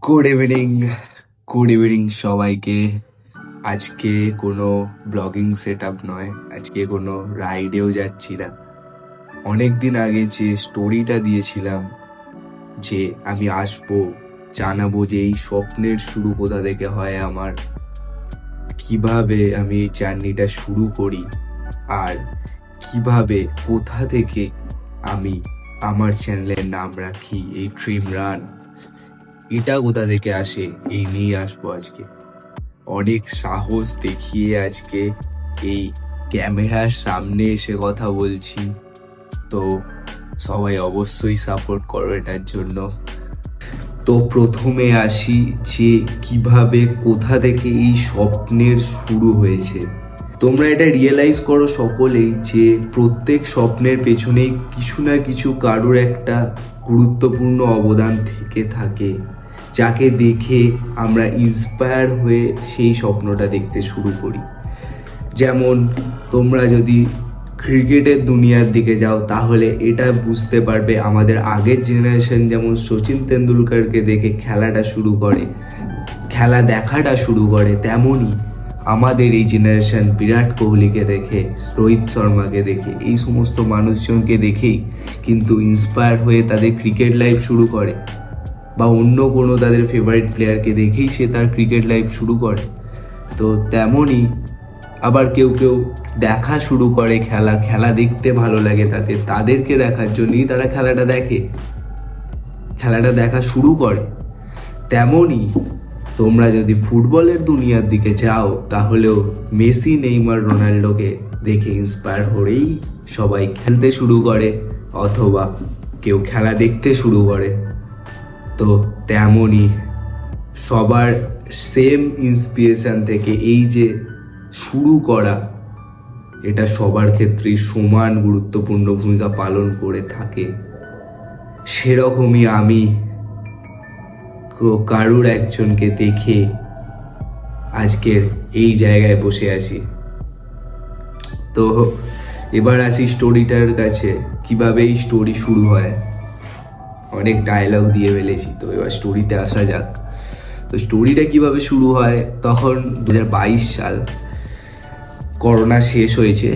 Good evening সবাইকে। আজকে কোনো ব্লগিং সেট আপ নয়, আজকে কোনো রাইডেও যাচ্ছি না। অনেক দিন আগে যে স্টোরিটা দিয়েছিলাম যে আমি আসবো, জানাবো যে এই স্বপ্নের শুরু কোথা থেকে হয় আমার, কিভাবে আমি এই জার্নিটা শুরু করি, আর কিভাবে কোথা থেকে আমি আমার চ্যানেলের নাম রাখি এই ড্রিম রান, এটা কোথা থেকে আসে এই নিয়ে আসবো আজকে। অনেক সাহস দেখিয়ে আজকে এই ক্যামেরার সামনে এসে কথা বলছি, তো সবাই অবশ্যই সাপোর্ট করো এটার জন্য। তো প্রথমে আসি যে কিভাবে কোথা থেকে এই স্বপ্নের শুরু হয়েছে। তোমরা এটা রিয়েলাইজ করো সকলেই যে প্রত্যেক স্বপ্নের পেছনেই কিছু না কিছু কারোর একটা গুরুত্বপূর্ণ অবদান থেকে থাকে, যাকে দেখে আমরা ইন্সপায়ার হয়ে সেই স্বপ্নটা দেখতে শুরু করি। যেমন তোমরা যদি ক্রিকেটের দুনিয়ার দিকে যাও তাহলে এটা বুঝতে পারবে, আমাদের আগের জেনারেশন যেমন সচিন তেন্ডুলকারকে দেখে খেলাটা শুরু করে, খেলা দেখাটা শুরু করে, তেমনই আমাদের এই জেনারেশন বিরাট কোহলিকে দেখে, রোহিত শর্মাকে দেখে, এই সমস্ত মানুষজনকে দেখেই কিন্তু ইন্সপায়ার হয়ে তাদের ক্রিকেট লাইফ শুরু করে, বা অন্য কোনো তাদের ফেভারিট প্লেয়ারকে দেখেই সে তার ক্রিকেট লাইফ শুরু করে। তো তেমনই আবার কেউ কেউ দেখা শুরু করে, খেলা দেখতে ভালো লাগে তাদেরকে দেখার জন্যই তারা খেলাটা দেখা শুরু করে। তেমনই তোমরা যদি ফুটবলের দুনিয়ার দিকে যাও তাহলেও মেসি, নেইমার, রোনাল্ডোকে দেখে ইন্সপায়ার হয়েই সবাই খেলতে শুরু করে, অথবা কেউ খেলা দেখতে শুরু করে। তো তেমনই সবার সেম ইন্সপিরেশন থেকে এই যে শুরু করা, এটা সবার ক্ষেত্রেই সমান গুরুত্বপূর্ণ ভূমিকা পালন করে থাকে। সেরকমই আমি কারুর একজনকে দেখে আজকের এই জায়গায় বসে আছি। তো এবার আসি স্টোরিটার কাছে, কিভাবে এই স্টোরি শুরু হয়। অনেক ডায়লগ দিয়ে ফেলেছি, তো এবার স্টোরিতে আসা যাক। তো স্টোরিটা কিভাবে শুরু হয়, তখন 2022 সাল, করোনা শেষ হয়েছে।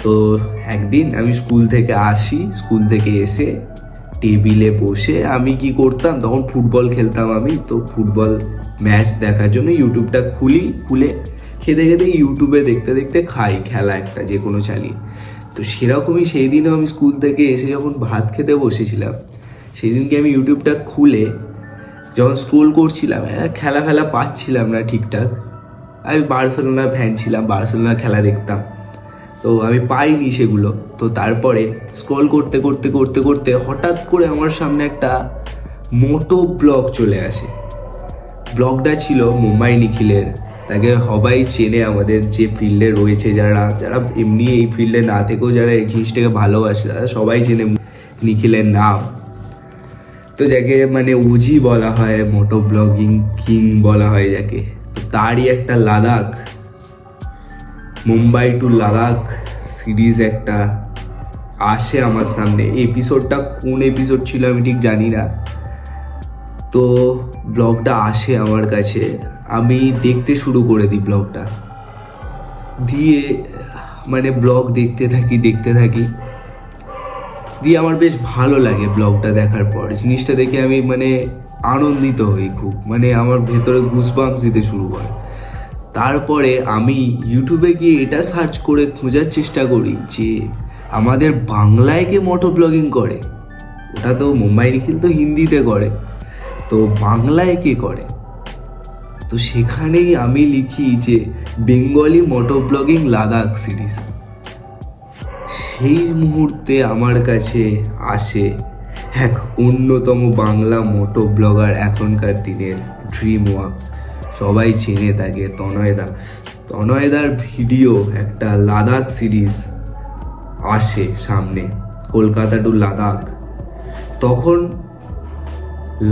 তো একদিন আমি স্কুল থেকে এসে টেবিলে বসে আমি কি করতাম, তখন ফুটবল খেলতাম আমি। তো ফুটবল ম্যাচ দেখার জন্য ইউটিউবটা খুলে খেতে খেতে ইউটিউবে দেখতে দেখতে খাই খেলা একটা যে কোনো চালিয়ে। তো সেরকমই সেই দিনও আমি স্কুল থেকে এসে যখন ভাত খেতে বসেছিলাম, সেই দিনকে আমি ইউটিউবটা খুলে যখন স্ক্রোল করছিলাম, খেলা পাচ্ছিলাম না ঠিকঠাক। আমি বার্সেলোনার ফ্যান ছিলাম, বার্সেলোনার খেলা দেখতাম, তো আমি পাইনি সেগুলো। তো তারপরে স্ক্রল করতে করতে করতে করতে হঠাৎ করে আমার সামনে একটা মোটো ব্লগ চলে আসে। ব্লগটা ছিল মুম্বাই নিখিলের। তাকে সবাই চেনে, আমাদের যে ফিল্ডে রয়েছে, যারা এমনি এই ফিল্ডে না থেকেও যারা এই জিনিসটাকে ভালোবাসে, তারা সবাই চেনে নিখিলের নাম। তো যাকে মানে ওজি বলা হয়, মোটো ব্লগিং কিং বলা হয় যাকে। তো তারই একটা মুম্বাই টু লাদাখ সিরিজ একটা আসে আমার সামনে। এপিসোডটা কোন এপিসোড ছিল আমি ঠিক জানি না। তো ব্লগটা আসে আমার কাছে, আমি দেখতে শুরু করে দিই ব্লগটা দিয়ে, মানে ব্লগ দেখতে থাকি দিয়ে আমার বেশ ভালো লাগে। ব্লগটা দেখার পর জিনিসটা দেখে আমি মানে আনন্দিত হই খুব, মানে আমার ভেতরে গুজবাম্পস দিতে শুরু করে। তারপরে আমি ইউটিউবে গিয়ে এটা সার্চ করে খোঁজার চেষ্টা করি যে আমাদের বাংলায় কে মোটো ব্লগিং করে। ওটা তো মুম্বাই নিখিল তো হিন্দিতে করে, তো বাংলায় কে করে। তো সেখানেই আমি লিখি যে বেঙ্গলি মোটো ব্লগিং লাদাখ সিরিজ। সেই মুহূর্তে আমার কাছে আসে এক অন্যতম বাংলা মোটো ব্লগার, এখনকার দিনের ড্রিম ওয়াক, সবাই চেনে তাকে, তনয়দার ভিডিও একটা লাদাখ সিরিজ আসে সামনে, কলকাতা টু লাদাখ। তখন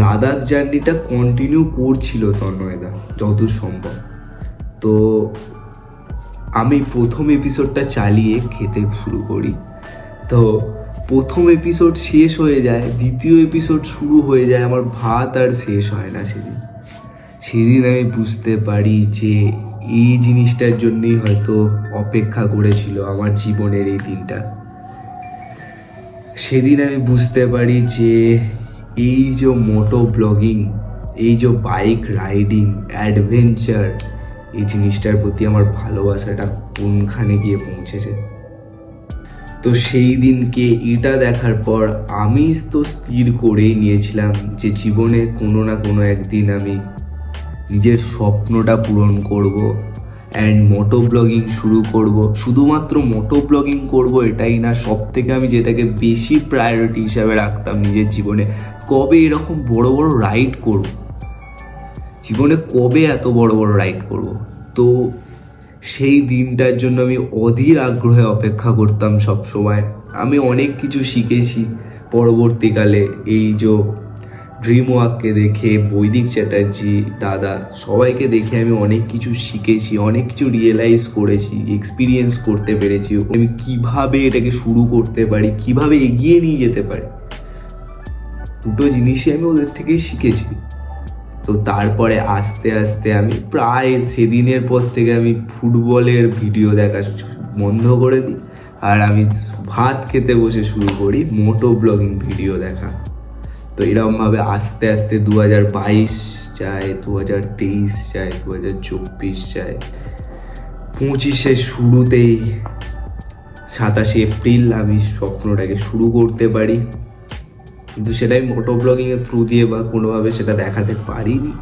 লাদাখ জার্নিটা কন্টিনিউ করছিল তনয়দা যত সম্ভব। তো আমি প্রথম এপিসোডটা চালিয়ে খেতে শুরু করি। তো প্রথম এপিসোড শেষ হয়ে যায়, দ্বিতীয় এপিসোড শুরু হয়ে যায়, আমার ভাত আর শেষ হয় না সেদিন। সেদিন আমি বুঝতে পারি যে এই জিনিসটার জন্যই হয়তো অপেক্ষা করেছিল আমার জীবনের এই দিনটা। সেদিন আমি বুঝতে পারি যে এই যে মোটো ব্লগিং, এই যে বাইক রাইডিং, অ্যাডভেঞ্চার, এই জিনিসটার প্রতি আমার ভালোবাসাটা কোনখানে গিয়ে পৌঁছেছে। তো সেই দিনকে এটা দেখার পর আমি তো স্থির করেই নিয়েছিলাম যে জীবনে কোনো না কোনো একদিন আমি নিজের স্বপ্নটা পূরণ করব অ্যান্ড মোটো ব্লগিং শুরু করব। শুধুমাত্র মোটো ব্লগিং করব এটাই না, সব থেকে আমি যেটাকে বেশি প্রায়োরিটি হিসাবে রাখতাম নিজের জীবনে, কবে এরকম বড় বড় রাইড করব, জীবনে কবে এত বড় বড় রাইড করব। তো সেই দিনটার জন্য আমি অধীর আগ্রহে অপেক্ষা করতাম সব সময়। আমি অনেক কিছু শিখেছি পরবর্তীকালে, এই যে ড্রিম ওয়াককে দেখে, বৈদিক চ্যাটার্জি দাদা, সবাইকে দেখে আমি অনেক কিছু শিখেছি, অনেক কিছু রিয়েলাইজ করেছি, এক্সপিরিয়েন্স করতে পেরেছি আমি কিভাবে এটাকে শুরু করতে পারি, কিভাবে এগিয়ে নিয়ে যেতে পারি। দুটো জিনিসই আমি ওদের থেকেই শিখেছি। তো তারপরে আস্তে আস্তে আমি প্রায় সেদিনের পর থেকে আমি ফুটবলের ভিডিও দেখা বন্ধ করে দিই, আর আমি ভাত খেতে বসে শুরু করি মোটো ব্লগিং ভিডিও দেখা। তো এরকমভাবে আস্তে আস্তে 2022 যায়, 2023 যায়, 2024 যায়, 25-এর শুরুতেই 27 এপ্রিল আমি স্বপ্নটাকে শুরু করতে পারি। কিন্তু সেটাই মোটো ব্লগিংয়ের থ্রু দিয়ে বা কোনোভাবে সেটা দেখাতে পারিনি।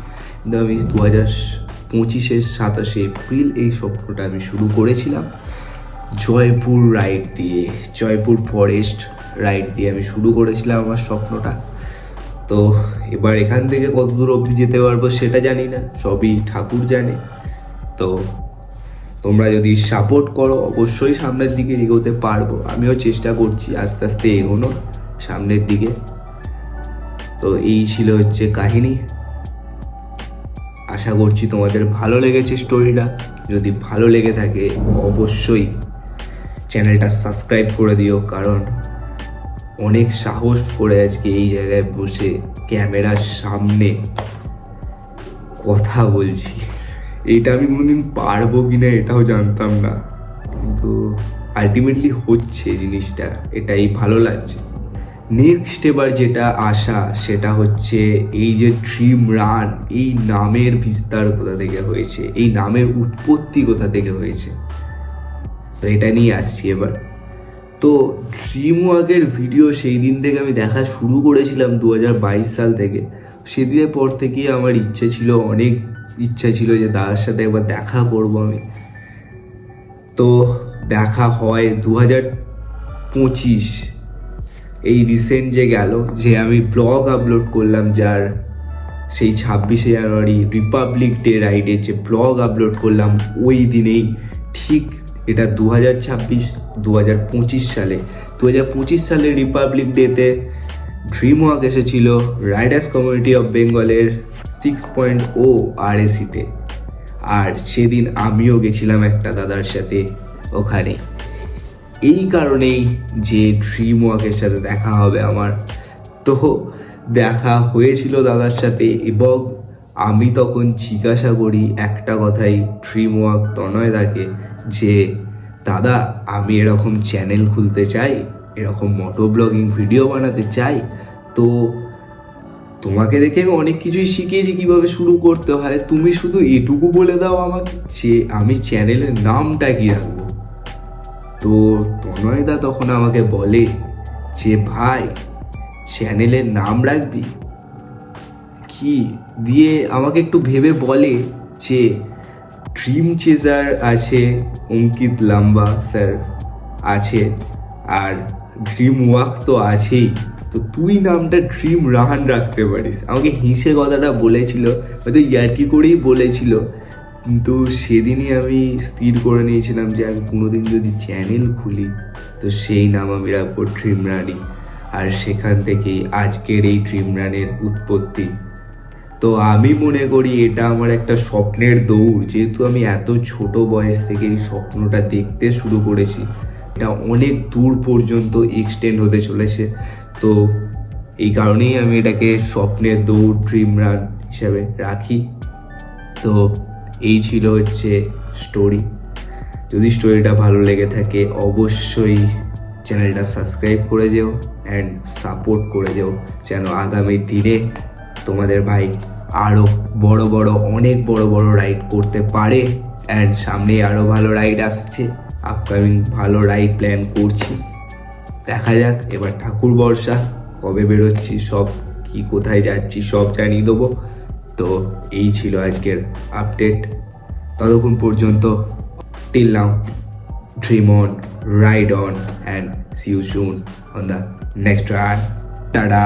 কিন্তু আমি 2025-এর 27 এপ্রিল এই স্বপ্নটা আমি শুরু করেছিলাম জয়পুর রাইড দিয়ে, জয়পুর ফরেস্ট রাইড দিয়ে আমি শুরু করেছিলাম আমার স্বপ্নটা। তো এবার এখান থেকে কত দূর অবধি যেতে পারবো সেটা জানি না, সবই ঠাকুর জানে। তো তোমরা যদি সাপোর্ট করো অবশ্যই সামনের দিকে এগোতে পারবো। আমিও চেষ্টা করছি আস্তে আস্তে এগোনোর সামনের দিকে। তো এই ছিল হচ্ছে কাহিনী। আশা করছি তোমাদের ভালো লেগেছে স্টোরিটা। যদি ভালো লেগে থাকে অবশ্যই চ্যানেলটা সাবস্ক্রাইব করে দিও, কারণ অনেক সাহস করে আজকে এই জায়গায় বসে ক্যামেরার সামনে কথা বলছি। এটা আমি কোনোদিন পারবো কিনা এটাও জানতাম না, কিন্তু আলটিমেটলি হচ্ছে জিনিসটা, এটাই ভালো লাগছে। নেক্সট এবার যেটা আশা সেটা হচ্ছে এই যে ড্রিম রান, এই নামের বিস্তার কোথা থেকে হয়েছে, এই নামের উৎপত্তি কোথা থেকে হয়েছে, তো এটা নিয়ে আসছি এবার। তো ড্রিম ওয়াকের ভিডিও সেই দিন থেকে আমি দেখা শুরু করেছিলাম 2022 সাল থেকে। সেদিনের পর থেকেই আমার ইচ্ছে ছিল, অনেক ইচ্ছা ছিল যে দাদার সাথে একবার দেখা করব আমি। তো দেখা হয় 2025, এই রিসেন্ট যে গেল, যে আমি ব্লগ আপলোড করলাম, যার সেই 26শে জানুয়ারি রিপাবলিক ডে রাইডের যে ব্লগ আপলোড করলাম ওই দিনেই, ঠিক এটা 2025 সালে 2025 সালের রিপাবলিক ডেতে ড্রিম ওয়াক এসেছিল রাইডার্স কমিউনিটি অফ বেঙ্গলের 6.0 RACতে। আর সেদিন আমিও গেছিলাম একটা দাদার সাথে ওখানে, এই কারণেই যে ড্রিম ওয়াকের সাথে দেখা হবে আমার। তো দেখা হয়েছিল দাদার সাথে, এবং আমি তখন জিজ্ঞাসা করি একটা কথাই ড্রিম ওয়াক তনয়দাকে যে দাদা আমি এরকম চ্যানেল খুলতে চাই, এরকম মোটো ব্লগিং ভিডিও বানাতে চাই। তো তোমাকে দেখে আমি অনেক কিছুই শিখেছি কীভাবে শুরু করতে হয়, তুমি শুধু এটুকু বলে দাও আমাকে যে আমি চ্যানেলের নামটা কী রাখবো। তো তনয়দা তখন আমাকে বলে যে ভাই চ্যানেলের নাম রাখবি কি, দিয়ে আমাকে একটু ভেবে বলে যে ড্রিম চেজার আছে অঙ্কিত লাম্বা স্যার আছে, আর ড্রিম ওয়াক তো আছেই, তো তুই নামটা ড্রিম রাহান রাখতে পারিস। আমাকে হেসে কথাটা বলেছিল, হয়তো ইয়ার্কি করেই বলেছিল, কিন্তু সেদিনই আমি স্থির করে নিয়েছিলাম যে আমি কোনোদিন যদি চ্যানেল খুলি তো সেই নাম আমি রাখবো ড্রিম রানি। আর সেখান থেকেই আজকের এই ড্রিম রানের উৎপত্তি। তো আমি মনে করি এটা আমার একটা স্বপ্নের দৌড়, যেহেতু আমি এত ছোট বয়স থেকে এই স্বপ্নটা দেখতে শুরু করেছি, এটা অনেক দূর পর্যন্ত এক্সটেন্ড হতে চলেছে। তো এই কারণেই আমি এটাকে স্বপ্নের দৌড় ড্রিম রান হিসাবে রাখি। তো এই ছিল হচ্ছে স্টোরি। যদি স্টোরিটা ভালো লেগে থাকে অবশ্যই চ্যানেলটা সাবস্ক্রাইব করে যেও অ্যান্ড সাপোর্ট করে যেও, যেন আগামী দিনে তোমাদের ভাই আরও অনেক বড় বড় রাইড করতে পারে। অ্যান্ড সামনে আরও ভালো রাইড আসছে, আপকামিং ভালো রাইড প্ল্যান করছি। দেখা যাক এবার ঠাকুর বর্ষা কবে বেরোচ্ছি, সব কি কোথায় যাচ্ছি সব জানিয়ে দেবো। তো এই ছিল আজকের আপডেট। ততক্ষণ পর্যন্ত till now, dream on, ride on, and see you soon on the next ride. Tada!